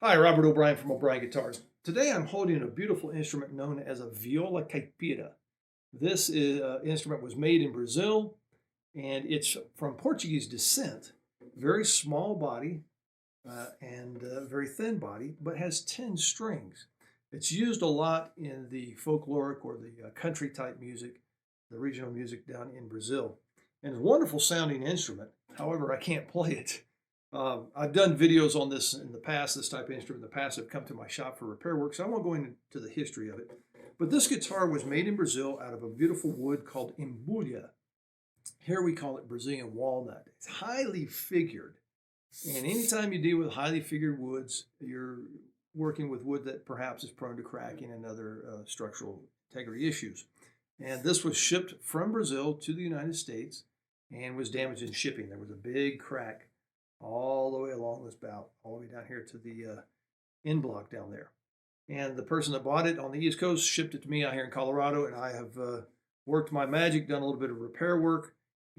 Hi, Robert O'Brien from O'Brien Guitars. Today I'm holding a beautiful instrument known as a Viola Caipira. This instrument was made in Brazil and it's from Portuguese descent. Very small body and very thin body, but has 10 strings. It's used a lot in the folkloric or the country type music, the regional music down in Brazil. And it's a wonderful sounding instrument. However, I can't play it. I've done videos on this in the past, this type of instrument in the past. Have come to my shop for repair work, so I won't go into the history of it. But this guitar was made in Brazil out of a beautiful wood called embulia. Here we call it Brazilian walnut. It's highly figured. And anytime you deal with highly figured woods, you're working with wood that perhaps is prone to cracking and other structural integrity issues. And this was shipped from Brazil to the United States and was damaged in shipping. There was a big crack all the way along this bout, all the way down here to the end block down there. And the person that bought it on the East Coast shipped it to me out here in Colorado, and I have worked my magic, done a little bit of repair work,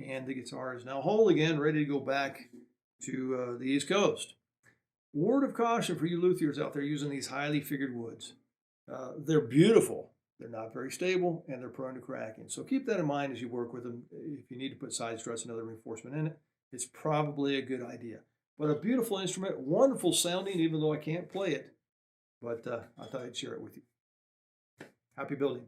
and the guitar is now whole again, ready to go back to the East Coast. Word of caution for you luthiers out there using these highly figured woods. They're beautiful. They're not very stable, and they're prone to cracking. So keep that in mind as you work with them. If you need to put side struts and other reinforcement in it, it's probably a good idea. But a beautiful instrument, wonderful sounding, even though I can't play it. But I thought I'd share it with you. Happy building.